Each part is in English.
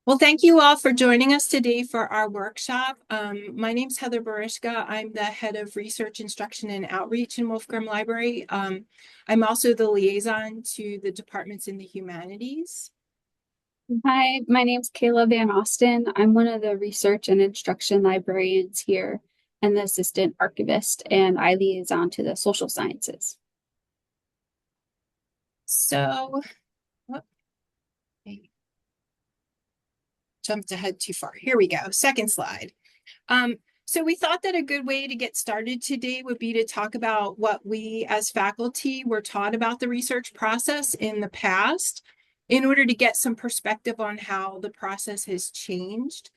Well, thank you all for joining us today for our workshop. My name is Heather Barishka. I'm the head of research, instruction, and outreach in Wolfgram Library. I'm also the liaison to the departments in the humanities. Hi, my name's Kayla Van Austin. I'm one of the research and instruction librarians here and the assistant archivist, and I liaison to the social sciences. So, jumped ahead too far. Here we go. Second slide. So we thought that a good way to get started today would be to talk about what we as faculty were taught about the research process in the past in order to get some perspective on how the process has changed.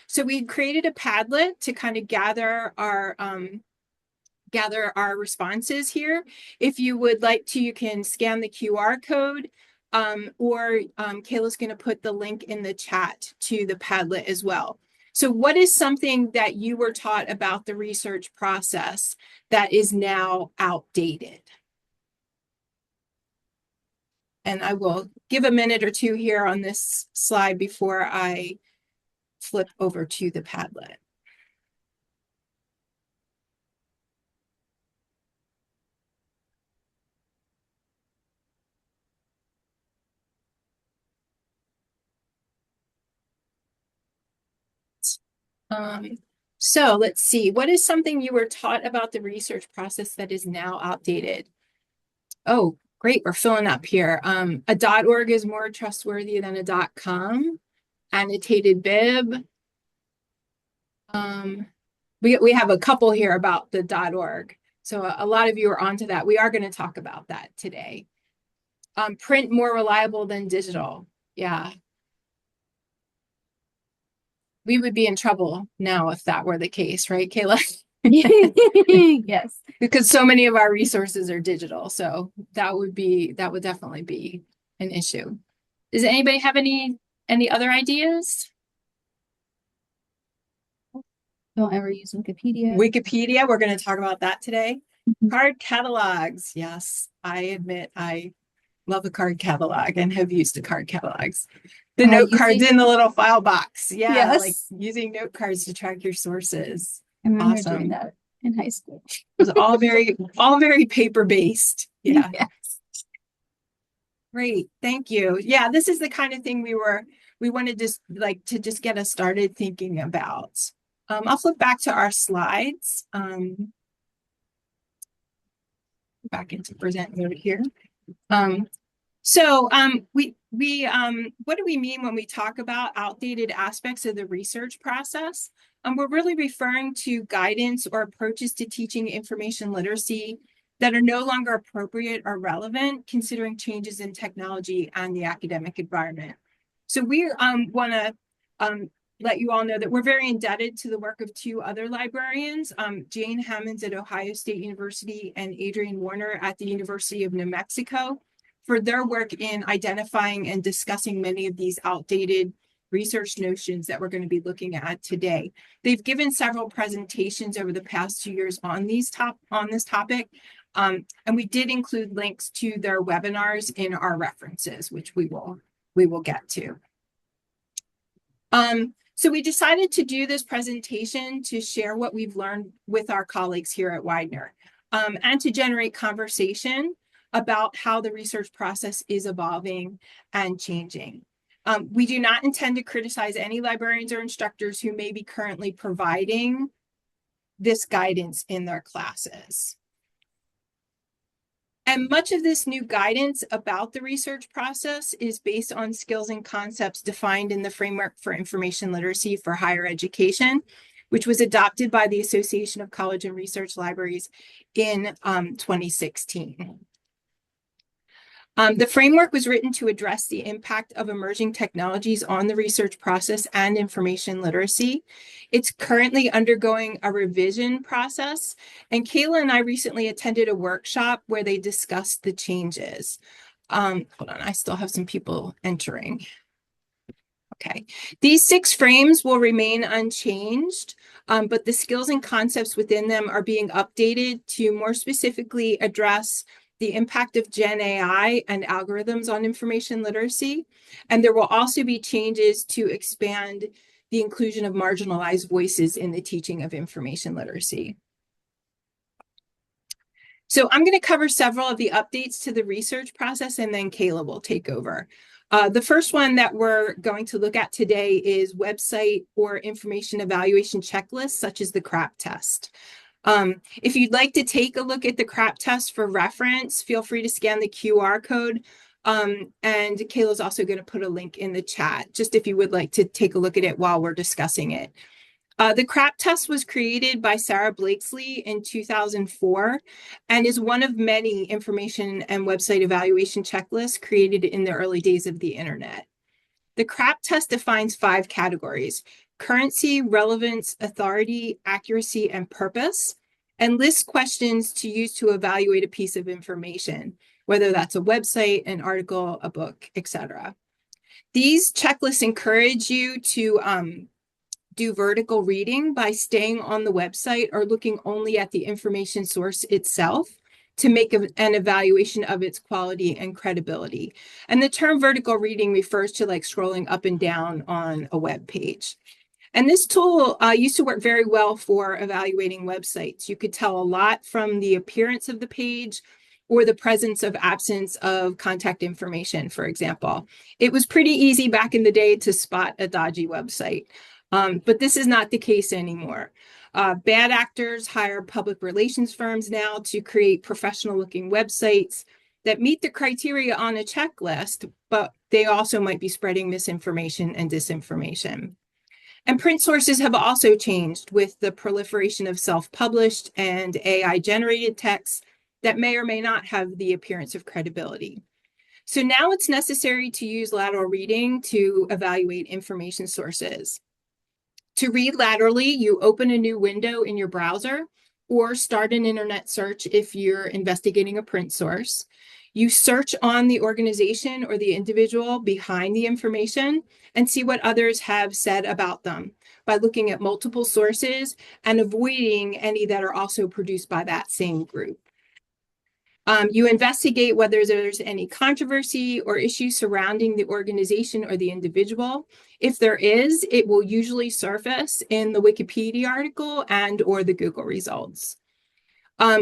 So we created a Padlet to kind of gather our responses here. If you would like to, you can scan the QR code or Kayla's going to put the link in the chat to the Padlet as well. So what is something that you were taught about the research process that is now outdated? And I will give a minute or two here on this slide before I flip over to the Padlet. So let's see, what is something you were taught about the research process that is now outdated? Oh, great, we're filling up here. A .org is more trustworthy than a .com. Annotated bib. We have a couple here about the .org. So a lot of you are onto that. We are going to talk about that today. Print more reliable than digital. Yeah. We would be in trouble now if that were the case, right, Kayla? Yes. Because so many of our resources are digital. So that would definitely be an issue. Does anybody have any other ideas? Don't ever use Wikipedia. Wikipedia, we're going to talk about that today. Card catalogs. Yes, I admit I love a card catalog and have used the card catalogs. The note cards in the little file box. Yeah, yes. like using note cards to track your sources. I remember doing that in high school. It was all very paper-based. Yeah. Yes. Great. Thank you. Yeah, this is the kind of thing we wanted to just get us started thinking about. I'll flip back to our slides. Back into present mode here. What do we mean when we talk about outdated aspects of the research process? We're really referring to guidance or approaches to teaching information literacy that are no longer appropriate or relevant, considering changes in technology and the academic environment. So we want to let you all know that we're very indebted to the work of two other librarians, Jane Hammonds at Ohio State University and Adrienne Warner at the University of New Mexico, for their work in identifying and discussing many of these outdated research notions that we're going to be looking at today. They've given several presentations over the past 2 years on this topic, and we did include links to their webinars in our references, which we will get to. So we decided to do this presentation to share what we've learned with our colleagues here at Widener, and to generate conversation about how the research process is evolving and changing. We do not intend to criticize any librarians or instructors who may be currently providing this guidance in their classes. And much of this new guidance about the research process is based on skills and concepts defined in the Framework for Information Literacy for Higher Education, which was adopted by the Association of College and Research Libraries in 2016. The framework was written to address the impact of emerging technologies on the research process and information literacy. It's currently undergoing a revision process, and Kayla and I recently attended a workshop where they discussed the changes. Hold on, I still have some people entering. Okay, these 6 frames will remain unchanged, but the skills and concepts within them are being updated to more specifically address the impact of Gen AI and algorithms on information literacy. And there will also be changes to expand the inclusion of marginalized voices in the teaching of information literacy. So I'm going to cover several of the updates to the research process, and then Kayla will take over. The first one that we're going to look at today is website or information evaluation checklists, such as the CRAP test. If you'd like to take a look at the CRAP test for reference, feel free to scan the QR code. And Kayla's also going to put a link in the chat, just if you would like to take a look at it while we're discussing it. The CRAP test was created by Sarah Blakesley in 2004 and is one of many information and website evaluation checklists created in the early days of the internet. The CRAP test defines 5 categories: currency, relevance, authority, accuracy, and purpose, and lists questions to use to evaluate a piece of information, whether that's a website, an article, a book, etc. These checklists encourage you to do vertical reading by staying on the website or looking only at the information source itself to make an evaluation of its quality and credibility. And the term vertical reading refers to like scrolling up and down on a web page. And this tool used to work very well for evaluating websites. You could tell a lot from the appearance of the page or the presence of absence of contact information, for example. It was pretty easy back in the day to spot a dodgy website. But this is not the case anymore. Bad actors hire public relations firms now to create professional-looking websites that meet the criteria on a checklist, but they also might be spreading misinformation and disinformation. And print sources have also changed with the proliferation of self-published and AI-generated texts that may or may not have the appearance of credibility. So now it's necessary to use lateral reading to evaluate information sources. To read laterally, you open a new window in your browser or start an internet search if you're investigating a print source. You search on the organization or the individual behind the information and see what others have said about them by looking at multiple sources and avoiding any that are also produced by that same group. You investigate whether there's any controversy or issue surrounding the organization or the individual. If there is, it will usually surface in the Wikipedia article and or the Google results.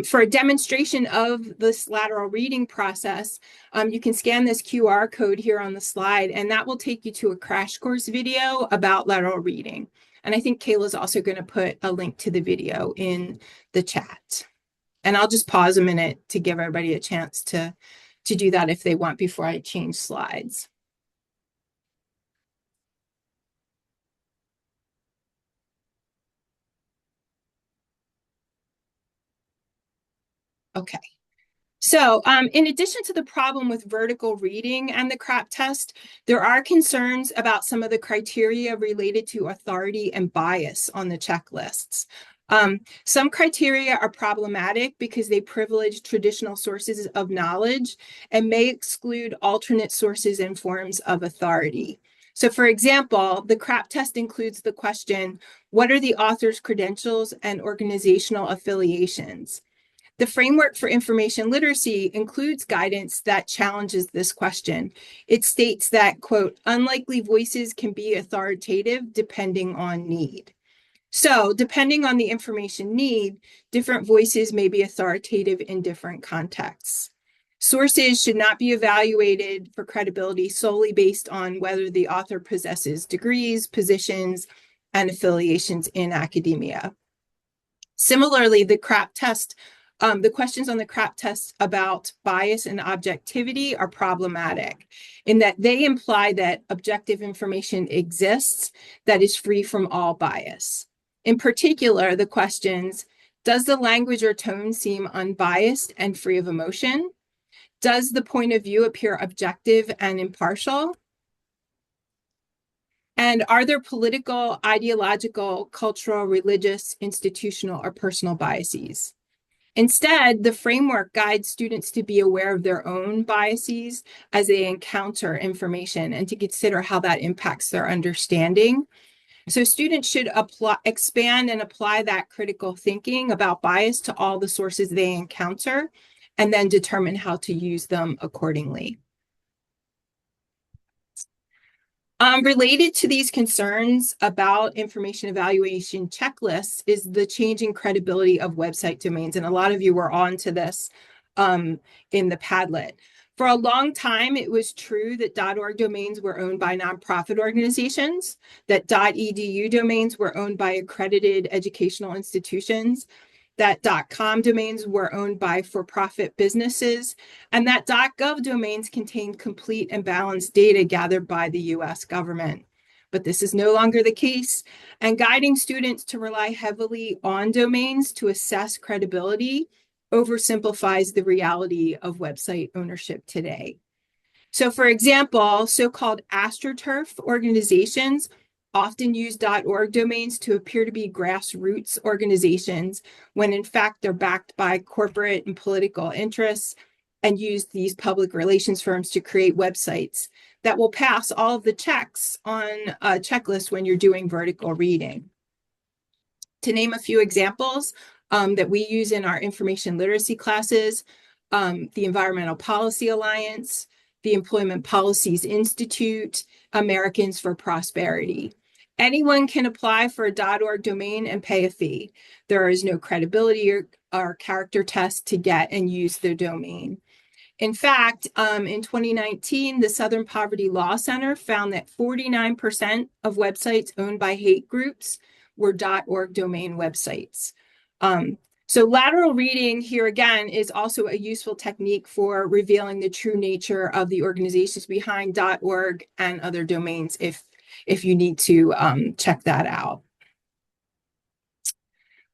For a demonstration of this lateral reading process, you can scan this QR code here on the slide, and that will take you to a crash course video about lateral reading. And I think Kayla's also going to put a link to the video in the chat. And I'll just pause a minute to give everybody a chance to do that if they want before I change slides. Okay. So in addition to the problem with vertical reading and the CRAP test, there are concerns about some of the criteria related to authority and bias on the checklists. Some criteria are problematic because they privilege traditional sources of knowledge and may exclude alternate sources and forms of authority. So for example, the CRAP test includes the question, what are the author's credentials and organizational affiliations? The Framework for Information Literacy includes guidance that challenges this question. It states that, quote, unlikely voices can be authoritative depending on need. So depending on the information need, different voices may be authoritative in different contexts. Sources should not be evaluated for credibility solely based on whether the author possesses degrees, positions, and affiliations in academia. Similarly, the CRAP test, the questions on the CRAP test about bias and objectivity are problematic in that they imply that objective information exists that is free from all bias. In particular, the questions, does the language or tone seem unbiased and free of emotion? Does the point of view appear objective and impartial? And are there political, ideological, cultural, religious, institutional, or personal biases? Instead, the framework guides students to be aware of their own biases as they encounter information and to consider how that impacts their understanding. So students should expand and apply that critical thinking about bias to all the sources they encounter and then determine how to use them accordingly. Related to these concerns about information evaluation checklists is the changing credibility of website domains. And a lot of you were on to this in the Padlet. For a long time, it was true that .org domains were owned by nonprofit organizations, that .edu domains were owned by accredited educational institutions, that .com domains were owned by for-profit businesses, and that .gov domains contained complete and balanced data gathered by the US government. But this is no longer the case, and guiding students to rely heavily on domains to assess credibility oversimplifies the reality of website ownership today. So for example, so-called AstroTurf organizations often use .org domains to appear to be grassroots organizations when in fact they're backed by corporate and political interests and use these public relations firms to create websites that will pass all of the checks on a checklist when you're doing vertical reading. To name a few examples that we use in our information literacy classes, the Environmental Policy Alliance, the Employment Policies Institute, Americans for Prosperity. Anyone can apply for a .org domain and pay a fee. There is no credibility or character test to get and use the domain. In fact, in 2019, the Southern Poverty Law Center found that 49% of websites owned by hate groups were .org domain websites. So lateral reading here again is also a useful technique for revealing the true nature of the organizations behind .org and other domains if you need to check that out.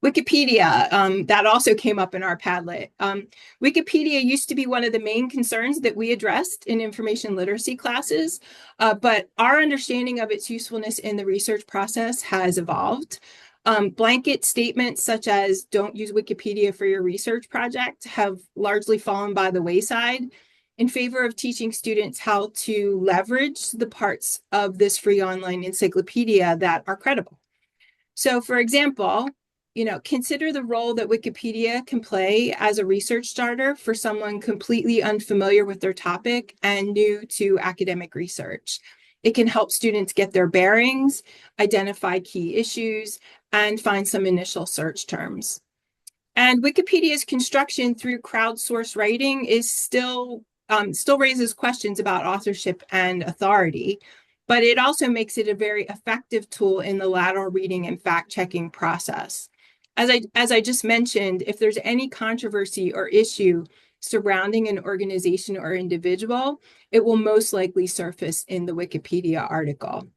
Wikipedia, that also came up in our Padlet. Wikipedia used to be one of the main concerns that we addressed in information literacy classes, but our understanding of its usefulness in the research process has evolved. Blanket statements such as "don't use Wikipedia for your research project" have largely fallen by the wayside in favor of teaching students how to leverage the parts of this free online encyclopedia that are credible. So for example, consider the role that Wikipedia can play as a research starter for someone completely unfamiliar with their topic and new to academic research. It can help students get their bearings, identify key issues, and find some initial search terms. And Wikipedia's construction through crowdsourced writing is still raises questions about authorship and authority, but it also makes it a very effective tool in the lateral reading and fact-checking process. As I just mentioned, if there's any controversy or issue surrounding an organization or individual, it will most likely surface in the Wikipedia article.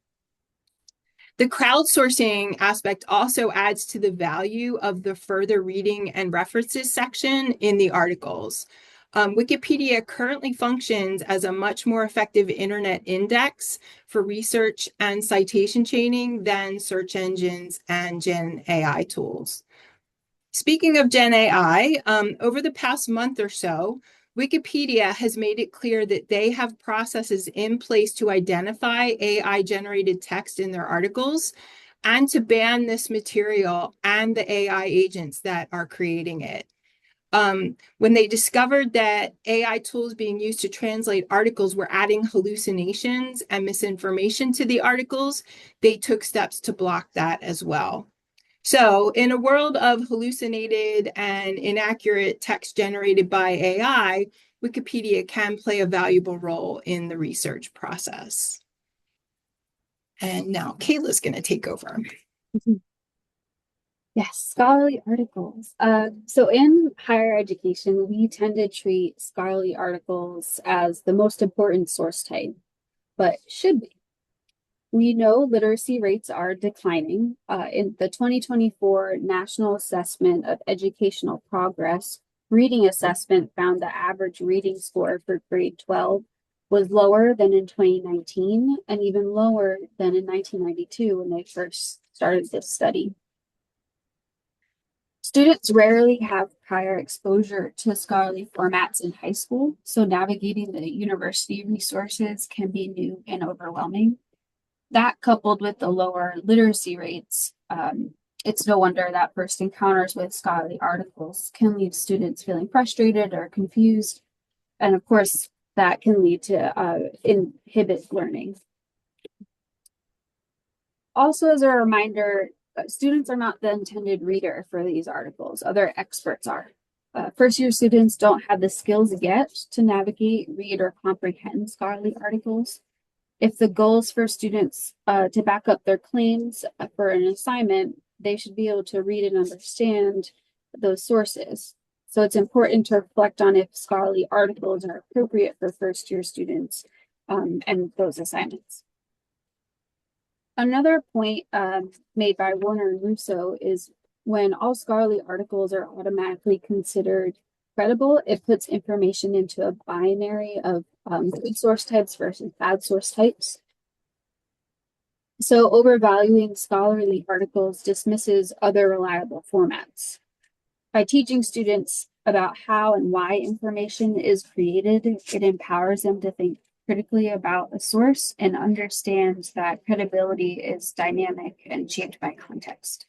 The crowdsourcing aspect also adds to the value of the further reading and references section in the articles. Wikipedia currently functions as a much more effective internet index for research and citation chaining than search engines and Gen AI tools. Speaking of Gen AI, over the past month or so, Wikipedia has made it clear that they have processes in place to identify AI-generated text in their articles and to ban this material and the AI agents that are creating it. When they discovered that AI tools being used to translate articles were adding hallucinations and misinformation to the articles, they took steps to block that as well. So in a world of hallucinated and inaccurate text generated by AI, Wikipedia can play a valuable role in the research process. And now Kayla's going to take over. Yes, scholarly articles. So in higher education, we tend to treat scholarly articles as the most important source type, but should we? We know literacy rates are declining. In the 2024 National Assessment of Educational Progress reading assessment found the average reading score for grade 12 was lower than in 2019 and even lower than in 1992 when they first started this study. Students rarely have prior exposure to scholarly formats in high school, so navigating the university resources can be new and overwhelming. That coupled with the lower literacy rates It's no wonder that first encounters with scholarly articles can leave students feeling frustrated or confused. And of course, that can lead to inhibit learning. Also, as a reminder, students are not the intended reader for these articles, other experts are. First year students don't have the skills yet to navigate, read, or comprehend scholarly articles. If the goals for students to back up their claims for an assignment, they should be able to read and understand those sources. So it's important to reflect on if scholarly articles are appropriate for first year students and those assignments. Another point made by Warner and Russo is when all scholarly articles are automatically considered credible, it puts information into a binary of good source types versus bad source types. So overvaluing scholarly articles dismisses other reliable formats. By teaching students about how and why information is created, it empowers them to think critically about a source and understands that credibility is dynamic and shaped by context.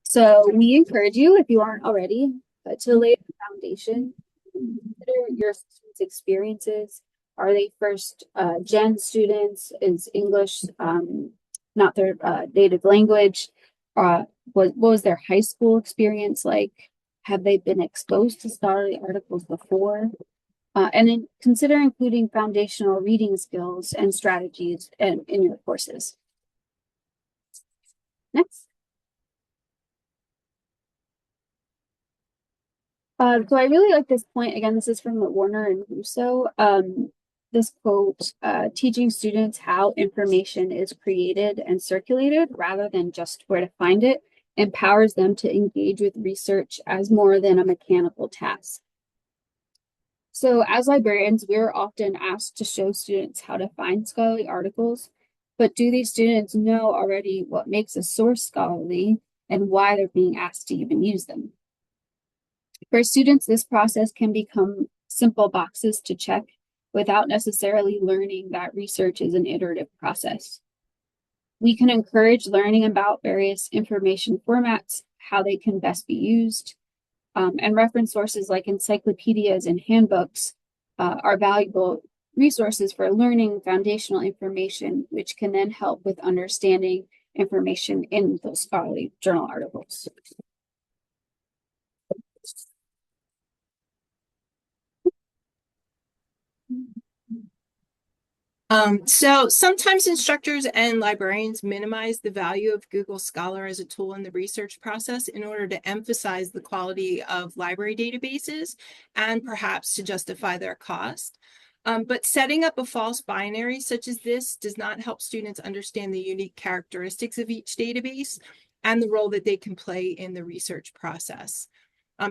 So we encourage you, if you aren't already, to lay the foundation, consider your students' experiences. Are they first gen students? Is English not their native language? What was their high school experience like? Have they been exposed to scholarly articles before? Consider including foundational reading skills and strategies in your courses. Next. So I really like this point. Again, this is from Warner and Russo. This quote, teaching students how information is created and circulated rather than just where to find it empowers them to engage with research as more than a mechanical task. So as librarians, we're often asked to show students how to find scholarly articles, but do these students know already what makes a source scholarly and why they're being asked to even use them? For students, this process can become simple boxes to check without necessarily learning that research is an iterative process. We can encourage learning about various information formats, how they can best be used, and reference sources like encyclopedias and handbooks are valuable resources for learning foundational information, which can then help with understanding information in those scholarly journal articles. So sometimes instructors and librarians minimize the value of Google Scholar as a tool in the research process in order to emphasize the quality of library databases and perhaps to justify their cost. But setting up a false binary such as this does not help students understand the unique characteristics of each database and the role that they can play in the research process.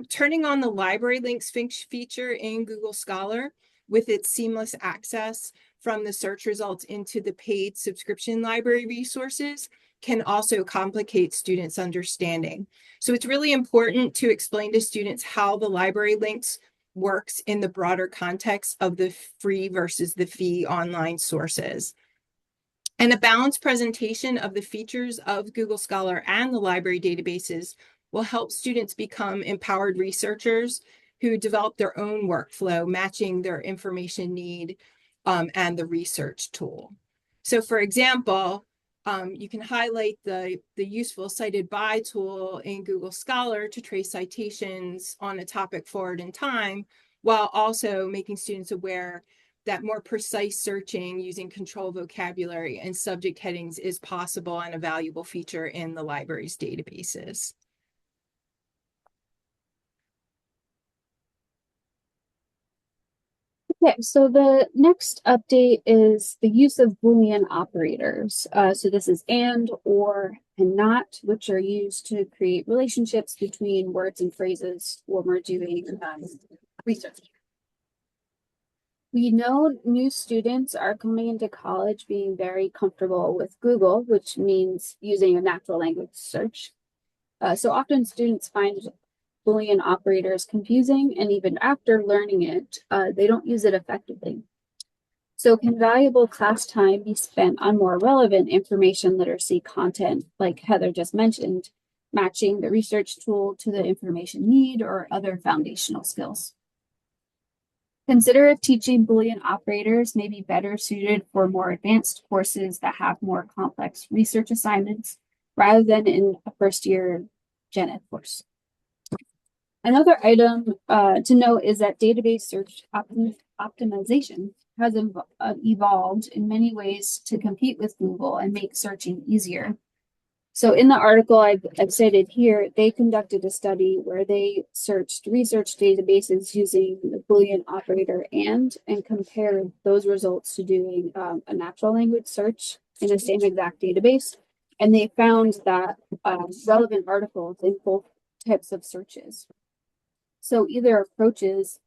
Turning on the library links feature in Google Scholar with its seamless access from the search results into the paid subscription library resources can also complicate students' understanding. So it's really important to explain to students how the library links works in the broader context of the free versus the fee online sources. And a balanced presentation of the features of Google Scholar and the library databases will help students become empowered researchers who develop their own workflow, matching their information need and the research tool. So for example, you can highlight the useful cited by tool in Google Scholar to trace citations on a topic forward in time, while also making students aware that more precise searching using control vocabulary and subject headings is possible and a valuable feature in the library's databases. Okay, so the next update is the use of Boolean operators. So this is and, or, and not, which are used to create relationships between words and phrases when we're doing research. We know new students are coming into college being very comfortable with Google, which means using a natural language search. So often students find Boolean operators confusing, and even after learning it, they don't use it effectively. So can valuable class time be spent on more relevant information literacy content, like Heather just mentioned, matching the research tool to the information need or other foundational skills? Consider if teaching Boolean operators may be better suited for more advanced courses that have more complex research assignments rather than in a first year gen ed course. Another item to note is that database search optimization has evolved in many ways to compete with Google and make searching easier. So in the article I've cited here, they conducted a study where they searched research databases using the Boolean operator and compared those results to doing a natural language search in the same exact database. And they found that relevant articles in both types of searches. So either approaches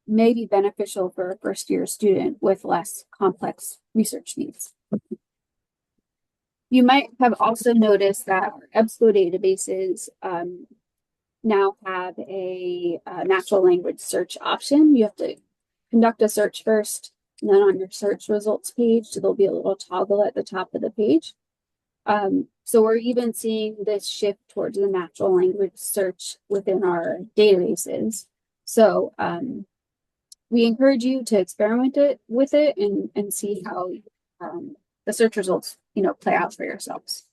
may be beneficial for a first year student with less complex research needs. You might have also noticed that our EBSCO databases now have a natural language search option. You have to conduct a search first, and then on your search results page, there'll be a little toggle at the top of the page. So we're even seeing this shift towards the natural language search within our databases. So we encourage you to experiment with it and see how the search results, play out for yourselves.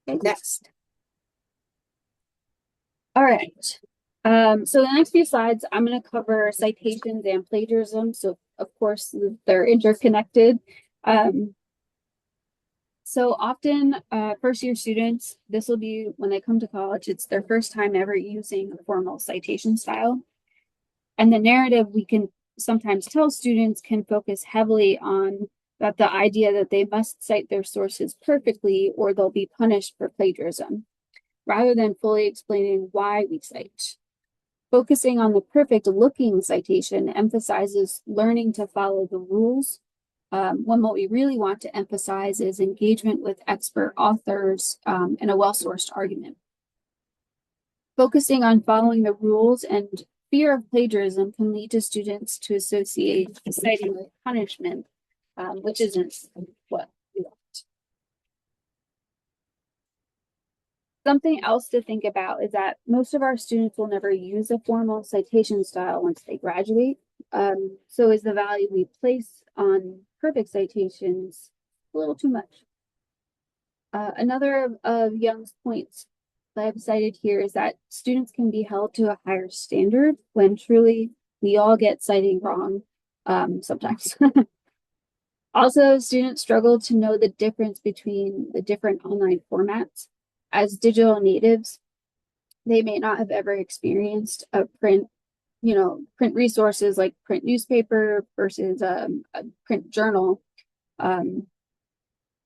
Okay, next. All right. So the next few slides, I'm going to cover citations and plagiarism. So of course they're interconnected. So often first year students, this will be when they come to college, it's their first time ever using a formal citation style. And the narrative we can sometimes tell students can focus heavily on that the idea that they must cite their sources perfectly or they'll be punished for plagiarism, rather than fully explaining why we cite. Focusing on the perfect looking citation emphasizes learning to follow the rules, when what we really want to emphasize is engagement with expert authors and a well-sourced argument. Focusing on following the rules and fear of plagiarism can lead to students to associate citing with punishment, which isn't what we want. Something else to think about is that most of our students will never use a formal citation style once they graduate. So is the value we place on perfect citations a little too much? Another of Young's points that I've cited here is that students can be held to a higher standard when truly we all get citing wrong sometimes. Also, students struggle to know the difference between the different online formats. As digital natives, they may not have ever experienced a print resources like print newspaper versus a print journal,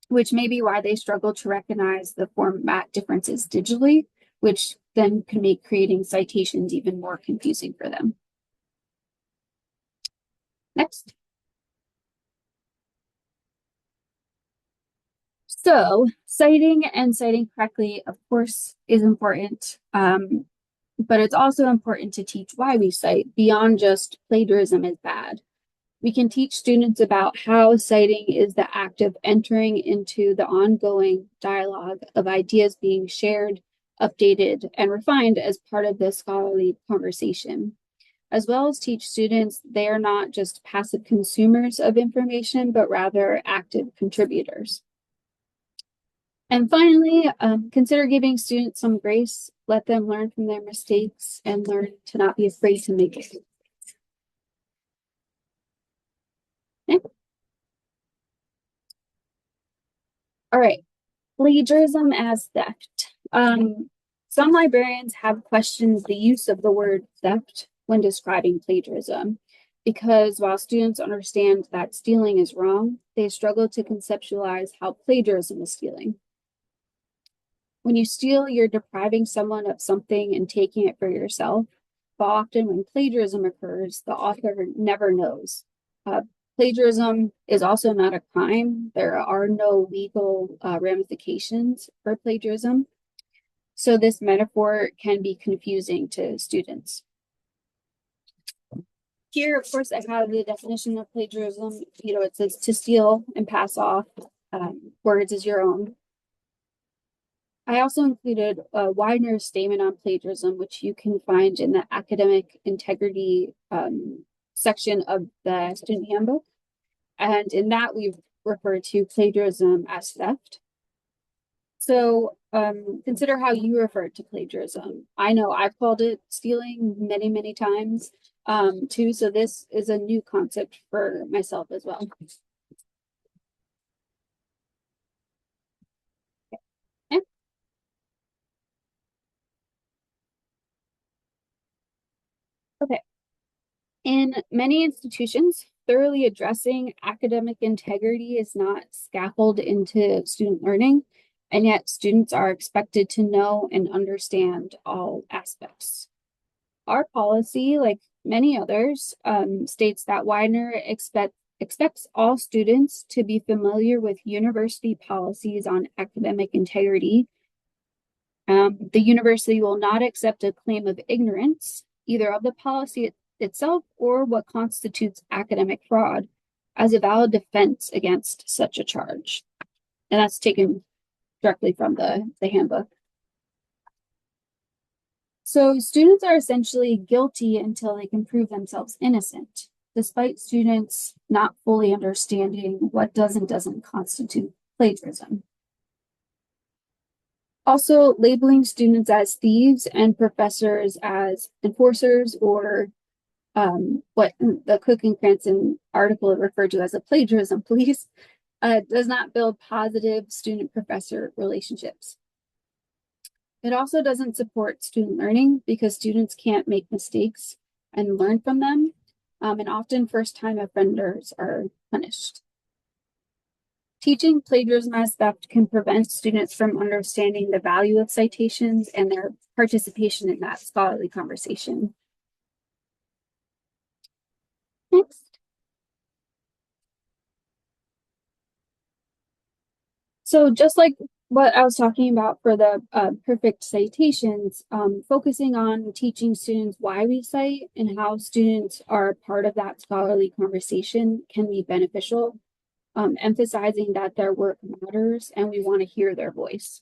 which may be why they struggle to recognize the format differences digitally, which then can make creating citations even more confusing for them. Next. So citing and citing correctly, of course, is important. But it's also important to teach why we cite beyond just plagiarism is bad. We can teach students about how citing is the act of entering into the ongoing dialogue of ideas being shared, updated, and refined as part of the scholarly conversation, as well as teach students they are not just passive consumers of information, but rather active contributors. And finally, consider giving students some grace. Let them learn from their mistakes and learn to not be afraid to make it. Okay. All right, plagiarism as theft. Some librarians have questioned the use of the word theft when describing plagiarism, because while students understand that stealing is wrong, they struggle to conceptualize how plagiarism is stealing. When you steal, you're depriving someone of something and taking it for yourself. But often when plagiarism occurs, the author never knows. Plagiarism is also not a crime. There are no legal ramifications for plagiarism. So this metaphor can be confusing to students. Here, of course, I have the definition of plagiarism. It says to steal and pass off words as your own. I also included Widener's statement on plagiarism, which you can find in the academic integrity section of the student handbook. And in that, we've referred to plagiarism as theft. So consider how you refer to plagiarism. I know I've called it stealing many, many times too. So this is a new concept for myself as well. Okay. Okay. In many institutions, thoroughly addressing academic integrity is not scaffolded into student learning, and yet students are expected to know and understand all aspects. Our policy, like many others, states that Widener expects all students to be familiar with university policies on academic integrity. The university will not accept a claim of ignorance, either of the policy itself or what constitutes academic fraud, as a valid defense against such a charge. And that's taken directly from the handbook. So students are essentially guilty until they can prove themselves innocent, despite students not fully understanding what does and doesn't constitute plagiarism. Also, labeling students as thieves and professors as enforcers, or what the Cook and Cranston article referred to as a plagiarism police, does not build positive student-professor relationships. It also doesn't support student learning because students can't make mistakes and learn from them, and often first-time offenders are punished. Teaching plagiarism as theft can prevent students from understanding the value of citations and their participation in that scholarly conversation. Next. So just like what I was talking about for the perfect citations, focusing on teaching students why we cite and how students are part of that scholarly conversation can be beneficial, emphasizing that their work matters and we want to hear their voice.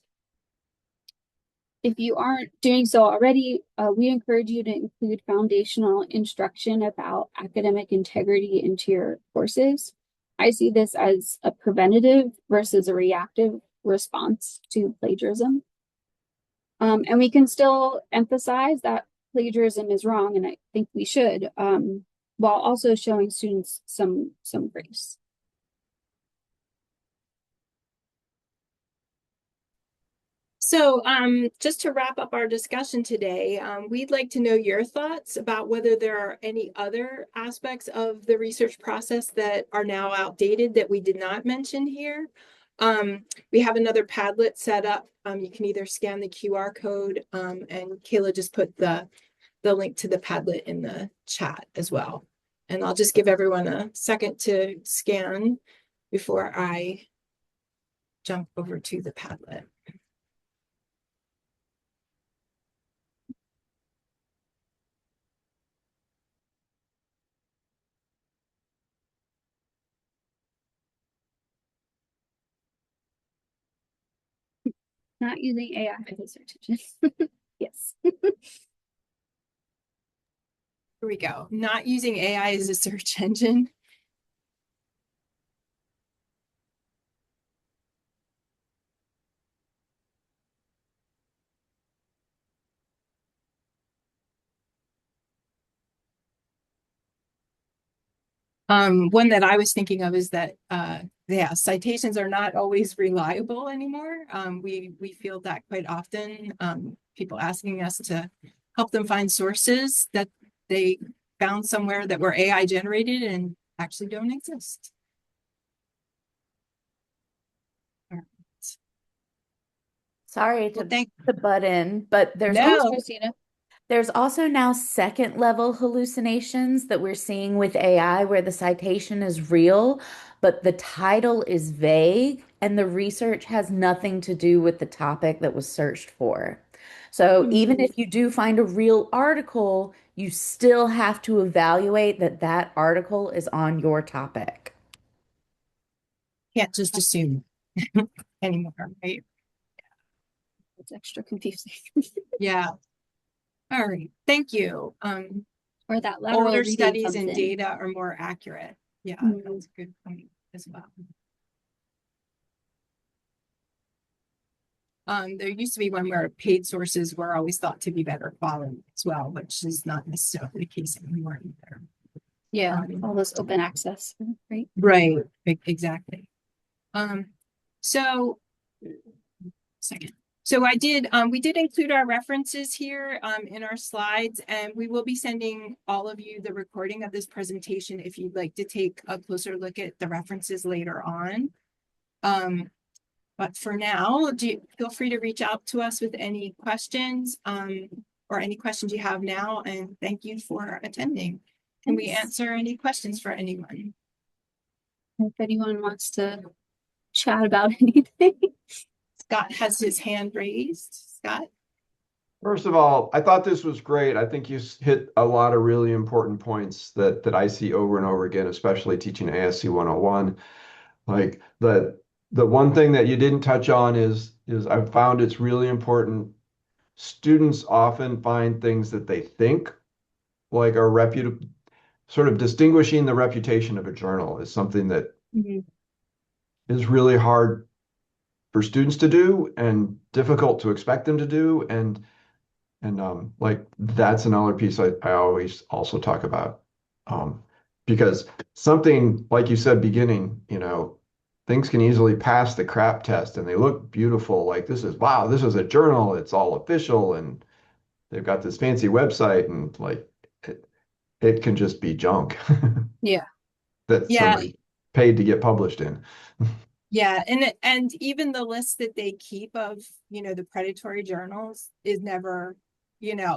If you aren't doing so already, we encourage you to include foundational instruction about academic integrity into your courses. I see this as a preventative versus a reactive response to plagiarism. And we can still emphasize that plagiarism is wrong, and I think we should, while also showing students some grace. So just to wrap up our discussion today, we'd like to know your thoughts about whether there are any other aspects of the research process that are now outdated that we did not mention here. We have another Padlet set up. You can either scan the QR code, and Kayla just put the link to the Padlet in the chat as well. And I'll just give everyone a second to scan before I jump over to the Padlet. Not using AI as a search engine. Yes. Here we go. Not using AI as a search engine. One that I was thinking of is that yeah, citations are not always reliable anymore. We feel that quite often. People asking us to help them find sources that they found somewhere that were AI generated and actually don't exist. All right. Sorry to Well, thank the butt in, but there's no. also Christina. there's also now second level hallucinations that we're seeing with AI where the citation is real, but the title is vague and the research has nothing to do with the topic that was searched for. So even if you do find a real article, you still have to evaluate that that article is on your topic. Can't just assume anymore, right? It's extra confusing. Yeah. All right. Thank you. Or that lateral Older reading studies comes and in. data are more accurate. Yeah, Mhm. that's a good point as well. There used to be one where paid sources were always thought to be better quality as well, which is not necessarily the case anymore either. Yeah, all those open access, right? Right, exactly. So second. So we did include our references here in our slides, and we will be sending all of you the recording of this presentation if you'd like to take a closer look at the references later on. But for now, feel free to reach out to us with any questions or any questions you have now, and thank you for attending. Can we answer any questions for anyone? If anyone wants to chat about anything. Scott has his hand raised. Scott? First of all, I thought this was great. I think you hit a lot of really important points that I see over and over again, especially teaching ASC 101. Like the one thing that you didn't touch on is I've found it's really important. Students often find things that they think like are reputable, sort of distinguishing the reputation of a journal is something that is really hard for students to do and difficult to expect them to do. And like that's another piece I always also talk about. Because something like you said, beginning, things can easily pass the crap test and they look beautiful. Like wow, this is a journal. It's all official and they've got this fancy website and like it can just be junk. Yeah. That somebody paid to get published in. Yeah, and even the list that they keep of, the predatory journals is never,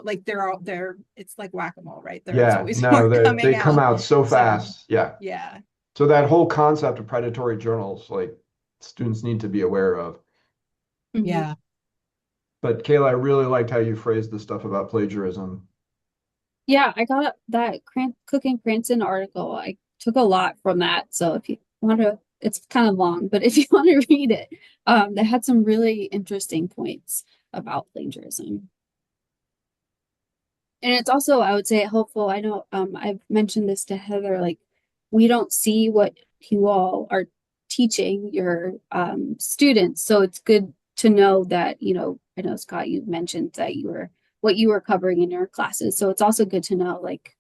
like they're it's like whack-a-mole, right? There's always more coming they come out so fast. Yeah. Yeah. So that whole concept of predatory journals, like students need to be aware of. Yeah. But Kayla, I really liked how you phrased the stuff about plagiarism. Yeah, I got that Cook and Cranston article. I took a lot from that. So if you want to, it's kind of long, but if you want to read it, they had some really interesting points about plagiarism. And it's also, I would say, helpful. I know I've mentioned this to Heather, like we don't see what you all are teaching your students. So it's good to know that, I know Scott, you mentioned that what you were covering in your classes. So it's also good to know, like,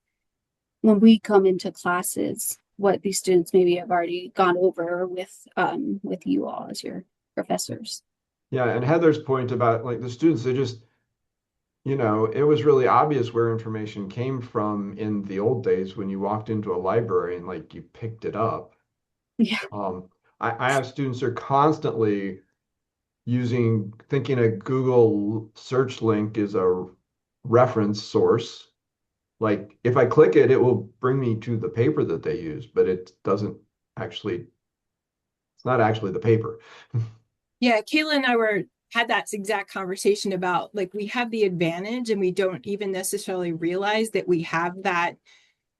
when we come into classes, what these students maybe have already gone over with you all as your professors. Yeah, and Heather's point about like the students, they just, it was really obvious where information came from in the old days when you walked into a library and like you picked it up. Yeah. I have students who are constantly thinking a Google search link is a reference source. Like if I click it, it will bring me to the paper that they use, but it's not actually the paper. Yeah, Kayla and I had that exact conversation about like we have the advantage and we don't even necessarily realize that we have that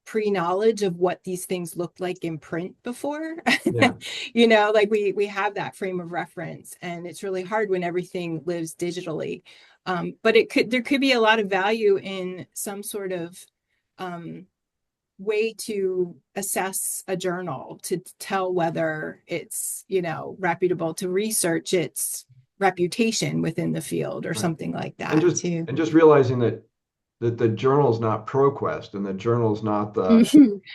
pre-knowledge of what these things looked like in print before. Yeah. Like we have that frame of reference, and it's really hard when everything lives digitally. But there could be a lot of value in some sort of way to assess a journal to tell whether it's, reputable, to research its reputation within the field or something like that. And just realizing that the journal's not ProQuest and the journal's not the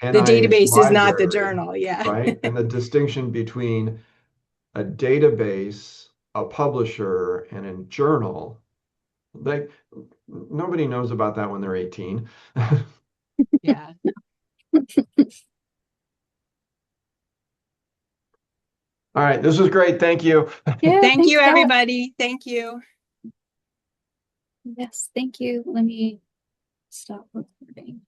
the database library, is not the journal. Yeah. Right. And the distinction between a database, a publisher, and a journal, like nobody knows about that when they're 18. Yeah. All right. This was great. Thank you. Yeah, Thank you, Scott. everybody. Thank you. Yes, thank you. Let me stop recording.